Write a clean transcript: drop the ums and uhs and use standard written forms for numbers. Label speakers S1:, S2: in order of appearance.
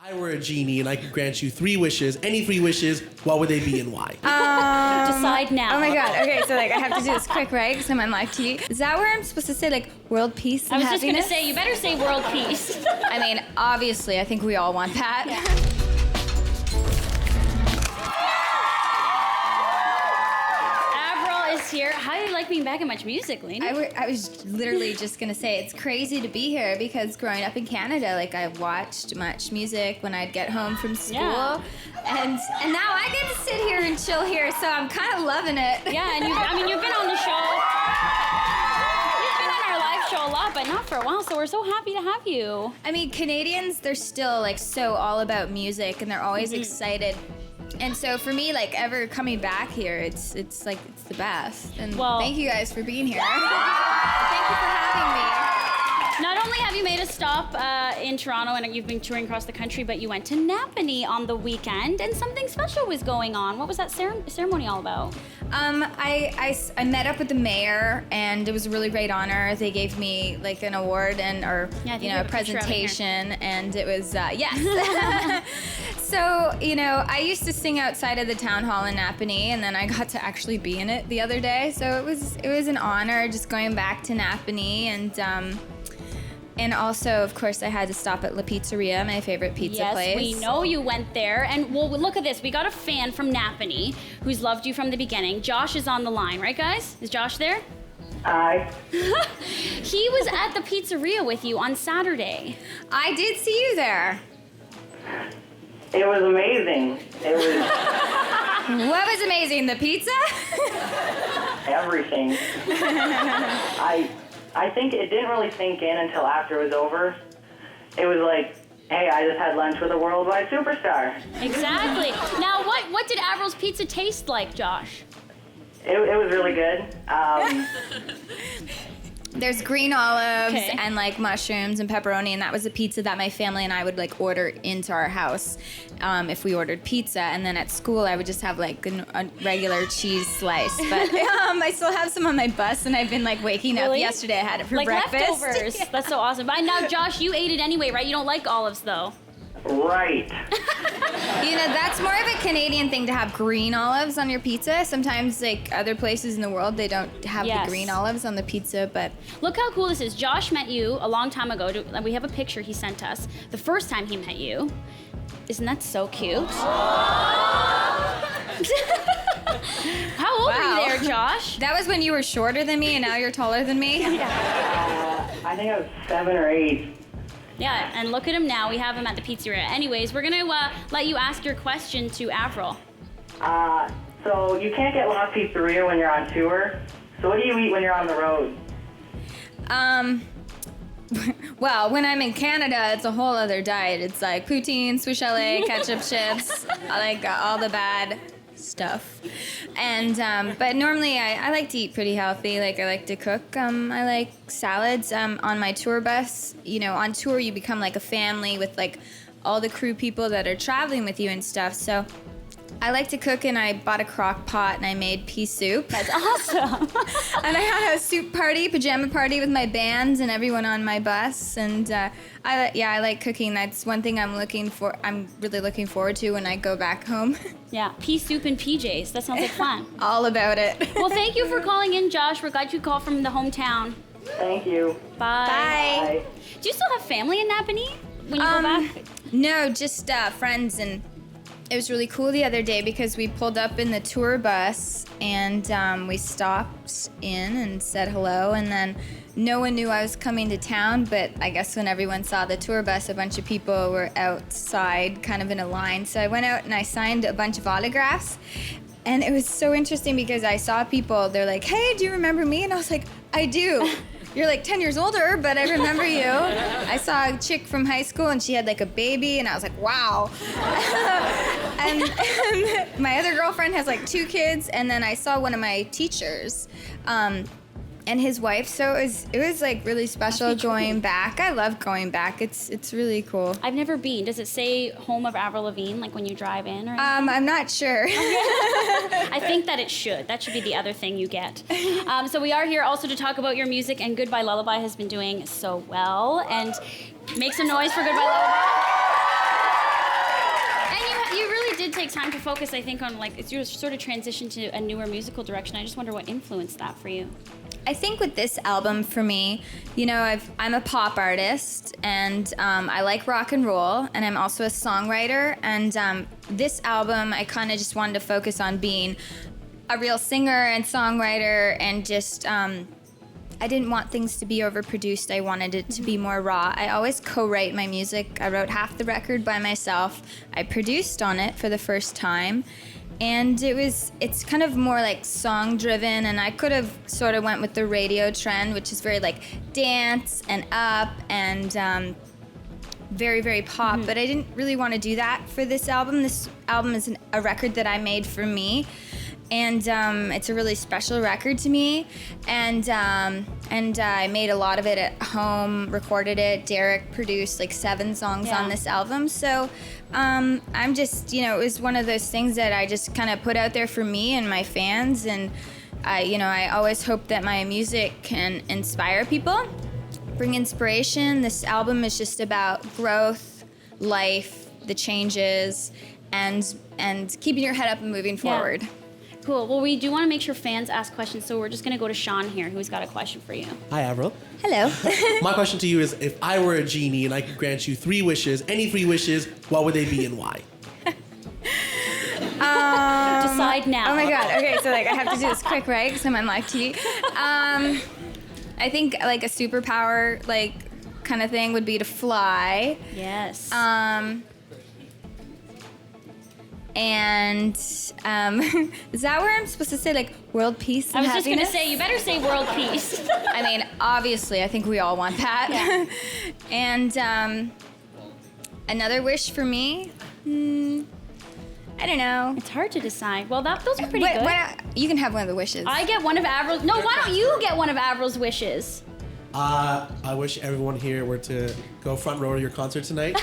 S1: I were a genie and I could grant you 3 wishes, any 3 wishes, what would they be and why?
S2: Decide now.
S3: Oh my god. Okay, so like I have to do this quick, right? Because I'm on live TV. Is that where I'm supposed to say like world peace
S2: I
S3: and
S2: was just gonna
S3: happiness?
S2: say, you better say world peace.
S3: I mean, obviously, I think we all want that.
S2: Avril is here. How do you like being back at MuchMusic, Lena?
S3: I was literally just gonna say it's crazy to be here because growing up in Canada, like I watched MuchMusic when I'd get home from school,
S2: Yeah.
S3: and now I get to sit here and chill here, so I'm kind of loving it.
S2: Yeah, and you've been on the show. You've been on our live show a lot, but not for a while, so we're so happy to have you.
S3: I mean, Canadians, they're still like so all about music, and they're always excited. And so for me, like ever coming back here, it's the best. And
S2: Well-
S3: thank you guys for being here. Thank you for having me.
S2: Not only have you made a stop in Toronto and you've been touring across the country, but you went to Napanee on the weekend and something special was going on. What was that ceremony all about?
S3: I met up with the mayor, and it was a really great honor. They gave me like an award
S2: Yeah, I think we
S3: a
S2: have a picture of it here.
S3: presentation, and it was yes. So I used to sing outside of the town hall in Napanee, and then I got to actually be in it the other day. So it was an honor just going back to Napanee, and also, of course, I had to stop at La Pizzeria, my favorite pizza place.
S2: Yes, we know you went there. And well, look at this. We got a fan from Napanee who's loved you from the beginning. Josh is on the line, right, guys? Is Josh there?
S4: Hi.
S2: He was at the pizzeria with you on Saturday.
S3: I did see you there.
S4: It was amazing. It was
S3: What was amazing? The pizza?
S4: everything. I think it didn't really sink in until after it was over. It was like, hey, I just had lunch with a worldwide superstar.
S2: Exactly. Now, what did Avril's pizza taste like, Josh?
S4: It was really good.
S3: There's green olives
S2: Okay.
S3: and like mushrooms and pepperoni, and that was a pizza that my family and I would like order into our house if we ordered pizza. And then at school, I would just have like a regular cheese slice. But I still have some on my bus, and I've been like waking up
S2: Really?
S3: yesterday. I had it for
S2: Like
S3: breakfast.
S2: leftovers.
S3: Yeah.
S2: That's so awesome. But now, Josh, you ate it anyway, right? You don't like olives, though.
S4: Right.
S3: That's more of a Canadian thing to have green olives on your pizza. Sometimes like other places in the world, they don't have
S2: Yes.
S3: the green olives on the pizza, but
S2: Look how cool this is. Josh met you a long time ago. We have a picture he sent us. The first time he met you. Isn't that so cute? How old
S3: Wow.
S2: are you there, Josh?
S3: that was when you were shorter than me, and now you're taller than me.
S4: I think I was 7 or 8.
S2: Yeah, and look at him now. We have him at the pizzeria. Anyways, we're gonna let you ask your question to Avril.
S4: So you can't get La Pizzeria when you're on tour. So what do you eat when you're on the road?
S3: Well, when I'm in Canada, it's a whole other diet. It's like poutine, sous chalet, ketchup chips, I like all the bad stuff. And but normally I like to eat pretty healthy. Like I like to cook. I like salads. On my tour bus, on tour you become like a family with like all the crew people that are traveling with you and stuff. So I like to cook, and I bought a crock pot and I made pea soup.
S2: That's awesome.
S3: And I had a soup party, pajama party with my bands and everyone on my bus. And I like cooking. That's one thing I'm really looking forward to when I go back home.
S2: Yeah, pea soup and PJs. That sounds like fun.
S3: All about it.
S2: Well, thank you for calling in, Josh. We're glad you called from the hometown.
S4: Thank you.
S2: Bye.
S3: Bye.
S4: Bye.
S2: Do you still have family in Napanee when you go back?
S3: No, just friends, and it was really cool the other day because we pulled up in the tour bus and we stopped in and said hello, and then no one knew I was coming to town, but I guess when everyone saw the tour bus, a bunch of people were outside kind of in a line. So I went out and I signed a bunch of autographs, and it was so interesting because I saw people, they're like, hey, do you remember me? And I was like, I do. You're like 10 years older, but I remember you. I saw a chick from high school, and she had like a baby, and I was like, wow. and my other girlfriend has like 2 kids, and then I saw one of my teachers and his wife. So it was like really special going back. I love going back. It's really cool.
S2: I've never been. Does it say home of Avril Lavigne, like when you drive in? Or
S3: I'm not sure.
S2: I think that it should. That should be the other thing you get. So we are here also to talk about your music, and Goodbye Lullaby has been doing so well. And make some noise for Goodbye Lullaby. like time to focus, I think, on like it's your sort of transition to a newer musical direction. I just wonder what influenced that for you.
S3: I think with this album for me, you know, I'm a pop artist and I like rock and roll, and I'm also a songwriter. And this album, I kind of just wanted to focus on being a real singer and songwriter, and just I didn't want things to be overproduced. I wanted it to be more raw. I always co-write my music. I wrote half the record by myself. I produced on it for the first time. And it's kind of more like song driven, and I could have sort of went with the radio trend, which is very like dance and up and very, very pop, but I didn't really want to do that for this album. This album is a record that I made for me, and it's a really special record to me, and I made a lot of it at home, recorded it. Derek produced like 7 songs on this album, so I'm just, you know, it was one of those things that I just kind of put out there for me and my fans, and I always hope that my music can inspire people, bring inspiration. This album is just about growth, life, the changes, and keeping your head up and moving forward.
S2: Cool. Well, we do want to make sure fans ask questions, so we're just going to go to Sean here, who's got a question for you.
S1: Hi, Avril.
S3: Hello.
S1: My question to you is, if I were a genie and I could grant you 3 wishes, any 3 wishes, what would they be and why?
S2: Decide now.
S3: Oh my God. Okay, so like I have to do this quick, right? Because I'm on live TV. I think like a superpower, like kind of thing, would be to fly.
S2: Yes.
S3: And is that where I'm supposed to say like world peace and
S2: I was just going to
S3: happiness?
S2: say, you better say world peace.
S3: I mean, obviously, I think we all want that.
S2: Yeah.
S3: And another wish for me, I don't know.
S2: It's hard to decide. Well, those are pretty good.
S3: You can have one of the wishes.
S2: I get one of Avril's. No, why don't you get one of Avril's wishes?
S1: I wish everyone here were to go front row to your concert tonight.